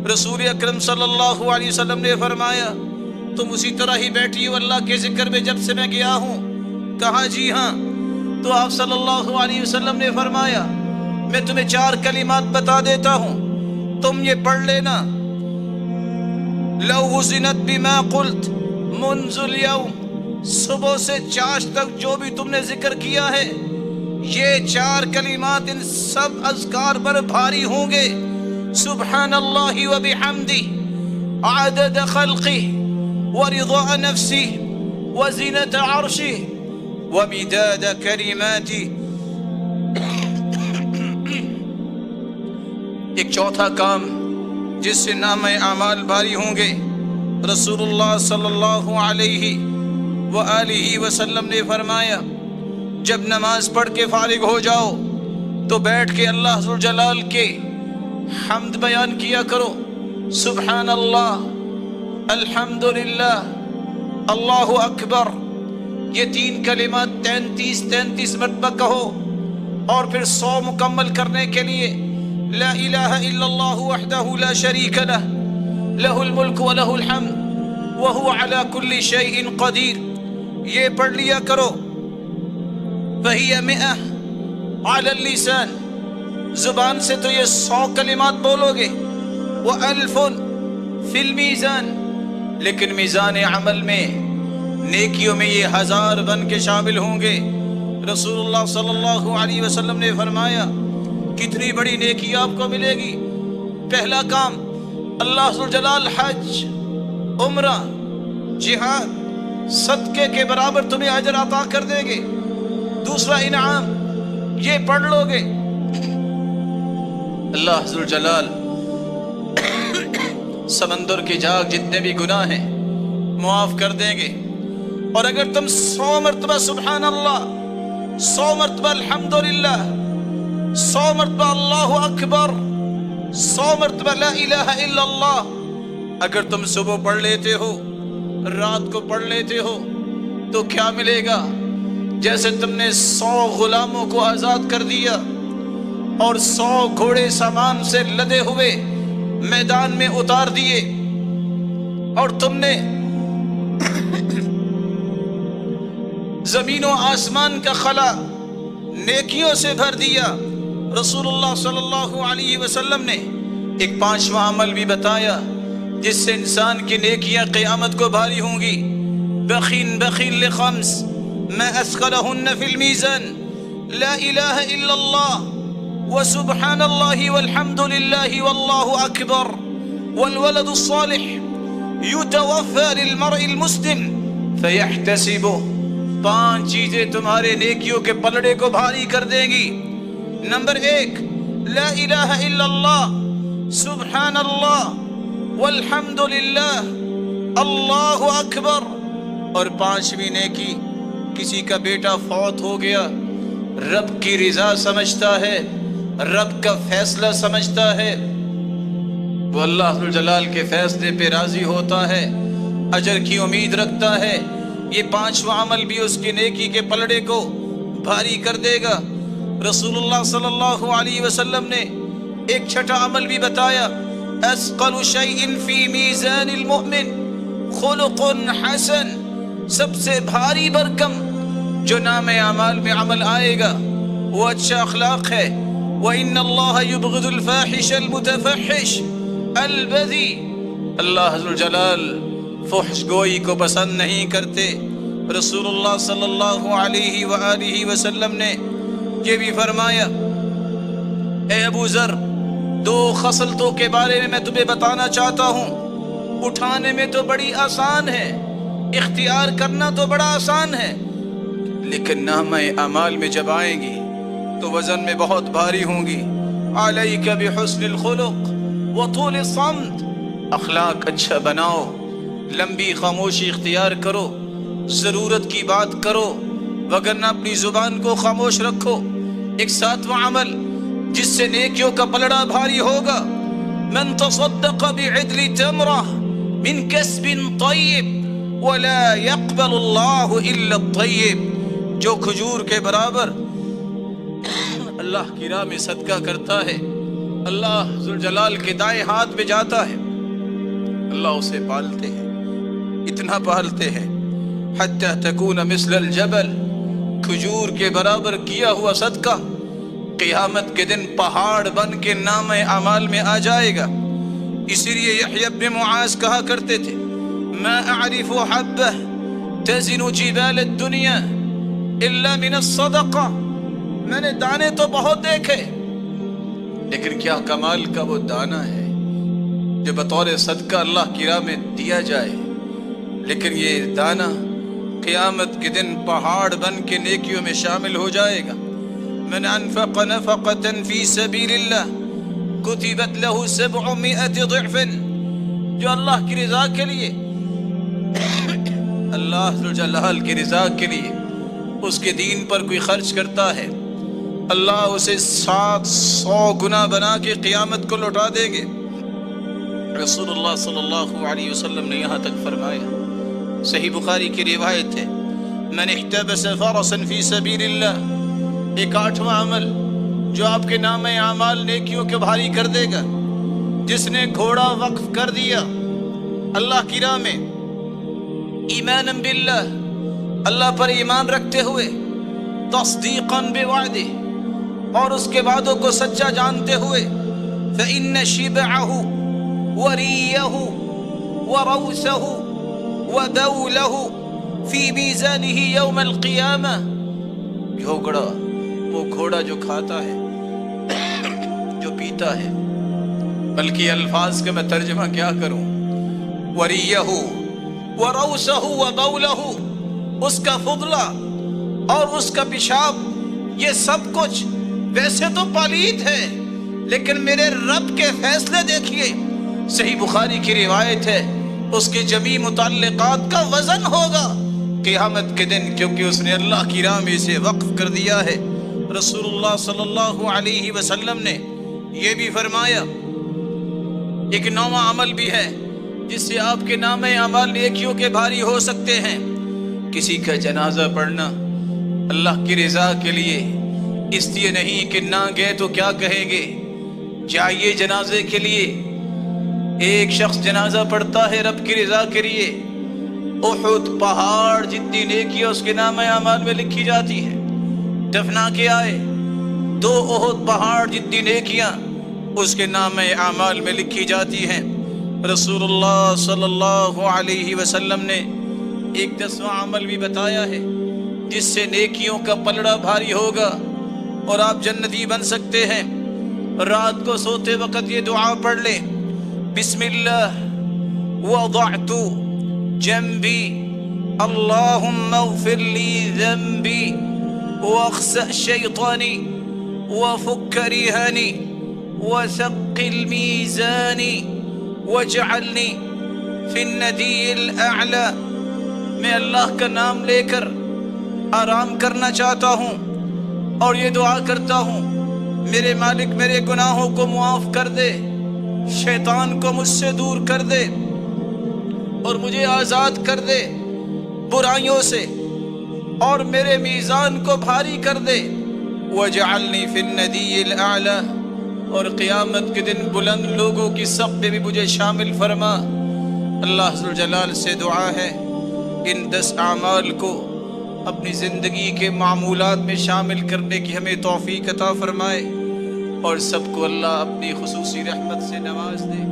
رسول اکرم صلی اللہ علیہ وسلم نے فرمایا تم اسی طرح ہی بیٹھی ہو اللہ کے ذکر میں جب سے میں گیا ہوں؟ کہا جی ہاں۔ تو آپ صلی اللہ علیہ وسلم نے فرمایا میں تمہیں 4 کلمات بتا دیتا ہوں، تم یہ پڑھ لینا۔ لو وزنت بما قلت منذ اليوم، صبح سے چاش تک جو بھی تم نے ذکر کیا ہے، یہ 4 کلمات ان سب اذکار پر بھاری ہوں گے۔ سبحان اللہ وبحمدہ عدد خلقہ ورضاء نفسہ وزنة عرشہ ومداد کلماتہ۔ ایک چوتھا کام جس سے نام اعمال بھاری ہوں گے، رسول اللہ صلی اللہ علیہ وآلہ وسلم نے فرمایا جب نماز پڑھ کے فارغ ہو جاؤ تو بیٹھ کے اللہ ذوالجلال کے حمد بیان کیا کرو۔ سبحان اللہ، الحمدللہ، اللہ اکبر، یہ 3 کلمات 33 مرتبہ کہو، اور پھر 100 مکمل کرنے کے لیے لا الہ الا اللہ وحدہ لا شریک لہ لہ الملک ولہ الحمد وہو علی کل شیء قدیر، یہ پڑھ لیا کرو۔ فہی 100 علی اللسان، زبان سے تو یہ 100 کلمات بولو گے، وَأَلْفٌ فی المیزان، لیکن میزان عمل میں نیکیوں میں یہ 1000 بن کے شامل ہوں گے۔ رسول اللہ صلی اللہ علیہ وسلم نے فرمایا کتنی بڑی نیکی آپ کو ملے گی۔ پہلا کام، اللہ ذوالجلال حج، عمرہ، جہاد، صدقے کے برابر تمہیں اجر عطا کر دیں گے۔ دوسرا انعام، یہ پڑھ لو گے، اللہ ذوالجلال سمندر کی جاگ جتنے بھی گناہ ہیں معاف کر دیں گے۔ اور اگر تم 100 مرتبہ سبحان اللہ، 100 مرتبہ الحمدللہ، 100 مرتبہ اللہ اکبر، 100 مرتبہ لا الہ الا اللہ اگر تم صبح پڑھ لیتے ہو، رات کو پڑھ لیتے ہو، تو کیا ملے گا؟ جیسے تم نے 100 غلاموں کو آزاد کر دیا اور 100 گھوڑے سامان سے لدے ہوئے میدان میں اتار دیے، اور تم نے زمین و آسمان کا خلا نیکیوں سے بھر دیا۔ رسول اللہ صلی اللہ علیہ وسلم نے ایک 5واں عمل بھی بتایا جس سے انسان کی نیکیاں قیامت کو بھاری ہوں گی۔ بخیل بخیل لخمس ما اثقلہن فی المیزان، لا الہ الا اللہ وسبحان اللہ والحمد للہ واللہ اکبر والولد الصالح یتوفى للمرء المسلم فیحتسبہ۔ 5 چیزیں تمہارے نیکیوں کے پلڑے کو بھاری کر دیں گی۔ نمبر 1، لا الہ الا اللہ، سبحان اللہ، والحمد للہ، اللہ اکبر۔ اور 5ویں نیکی، کسی کا بیٹا فوت ہو گیا، رب کی رضا سمجھتا ہے، رب کا فیصلہ سمجھتا ہے، وہ اللہ ذوالجلال کے فیصلے پہ راضی ہوتا ہے، اجر کی امید رکھتا ہے، یہ 5واں عمل بھی اس کی نیکی کے پلڑے کو بھاری کر دے گا۔ رسول اللہ صلی اللہ علیہ وسلم نے ایک 6واں عمل بھی بتایا، اثقل شیء فی میزان المؤمن خلق حسن، سب سے بھاری بھرکم جو نام اعمال میں عمل آئے گا وہ اچھا اخلاق ہے۔ وَإِنَّ اللَّهَ يُبْغِضُ الْفَاحِشَ الْمُتَفَحِّشَ الْبَذِي، اللہ ذوالجلال فحش گوئی کو پسند نہیں کرتے۔ رسول اللہ صلی اللہ علیہ وآلہ وسلم نے یہ بھی فرمایا، اے ابو ذر، 2 خصلتوں کے بارے میں تمہیں بتانا چاہتا ہوں، اٹھانے میں تو بڑی آسان ہے، اختیار کرنا تو بڑا آسان ہے، لیکن نامہ اعمال میں جب آئیں گی تو وزن میں بہت بھاری ہوں گی۔ علیک بحسن الخلق وطول الصمت، اخلاق اچھا بناؤ، لمبی خاموشی اختیار کرو، ضرورت کی بات کرو، وگرنہ اپنی زبان کو خاموش رکھو۔ ایک 7واں عمل جس سے نیکیوں کا پلڑا بھاری ہوگا، من تصدق بعدل تمرہ من کسب طیب ولا يقبل اللہ الا الطیب، جو کھجور کے برابر اللہ کی راہ میں صدقہ کرتا ہے، اللہ ذوالجلال کے دائیں ہاتھ پہ جاتا ہے، اللہ اسے پالتے ہیں، اتنا پالتے ہیں حتی تکون مثل الجبل، کھجور کے برابر کیا ہوا صدقہ قیامت کے دن پہاڑ بن کے نام اعمال میں آ جائے گا۔ اسی لیے یحییٰ بن معاذ کہا کرتے تھے ما اعرف حبہ تزن جبال الدنیا الا من الصدقہ، میں نے دانے تو بہت دیکھے لیکن کیا کمال کا وہ دانہ ہے جو بطور صدقہ اللہ کی راہ میں دیا جائے، لیکن یہ دانہ قیامت کے دن پہاڑ بن کے نیکیوں میں شامل ہو جائے گا۔ من انفق نفقة فی سبیل اللہ کتبت له 700 ضعف، جو اللہ کی رضا کے لیے، اللہ ذوالجلال کی رضا کے لیے اس کے دین پر کوئی خرچ کرتا ہے، اللہ اسے 700 گنا بنا کے قیامت کو لوٹا دیں گے۔ رسول اللہ صلی اللہ علیہ وسلم نے یہاں تک فرمایا، صحیح بخاری کی روایت ہے، من احتبس فرسا فی سبیل اللہ، ایک 8واں عمل جو آپ کے نام اعمال نیکیوں کے بھاری کر دے گا، جس نے گھوڑا وقف کر دیا اللہ کی راہ میں، ایمانا باللہ، اللہ پر ایمان رکھتے ہوئے، تصدیقا بوعدہ، اور اس کے وعدوں کو سچا جانتے ہوئے، فإن شبعہ وریہ وروثہ وبولہ فی میزانہ یوم القیامہ، گھوڑا، وہ گھوڑا جو کھاتا ہے، جو پیتا ہے، بلکہ الفاظ کا میں ترجمہ کیا کروں، وریہ وروثہ وبولہ، اس کا فضلہ اور اس کا پیشاب، یہ سب کچھ ویسے تو پلید ہے لیکن میرے رب کے فیصلے دیکھیے، صحیح بخاری کی روایت ہے، اس کے جمیع متعلقات کا وزن ہوگا قیامت کے دن، کیونکہ اس نے اللہ کی راہ میں اسے وقف کر دیا ہے۔ رسول اللہ صلی اللہ علیہ وسلم نے یہ بھی فرمایا، ایک 9واں عمل بھی ہے جس سے آپ کے نام اعمال نیکیوں کے بھاری ہو سکتے ہیں، کسی کا جنازہ پڑھنا اللہ کی رضا کے لیے، اس لیے نہیں کہ نہ گئے تو کیا کہیں گے، جائیے جنازے کے لیے۔ ایک شخص جنازہ پڑھتا ہے رب کی رضا کے لیے، احد پہاڑ جتنی نیکیاں اس کے نام اعمال میں لکھی جاتی ہے، دفنا کے آئے 2 احد پہاڑ جتنی نیکیاں اس کے نام اعمال میں لکھی جاتی ہیں۔ رسول اللہ صلی اللہ علیہ وسلم نے ایک 10واں عمل بھی بتایا ہے جس سے نیکیوں کا پلڑا بھاری ہوگا اور آپ جنتی بن سکتے ہیں۔ رات کو سوتے وقت یہ دعا پڑھ لیں، بسم اللہ وضعت جنبی اللہم اغفر لی ذنبی واخسأ شیطانی وفک ریحانی وثقل میزانی واجعلنی فی الندی الاعلی، میں اللہ کا نام لے کر آرام کرنا چاہتا ہوں اور یہ دعا کرتا ہوں، میرے مالک میرے گناہوں کو معاف کر دے، شیطان کو مجھ سے دور کر دے اور مجھے آزاد کر دے برائیوں سے، اور میرے میزان کو بھاری کر دے، وَاجْعَلْنِي فِي النَّدِيِّ الْأَعْلَى، اور قیامت کے دن بلند لوگوں کی صف میں بھی مجھے شامل فرما۔ اللہ ذوالجلال سے دعا ہے ان 10 اعمال کو اپنی زندگی کے معمولات میں شامل کرنے کی ہمیں توفیق عطا فرمائے، اور سب کو اللہ اپنی خصوصی رحمت سے نواز دے۔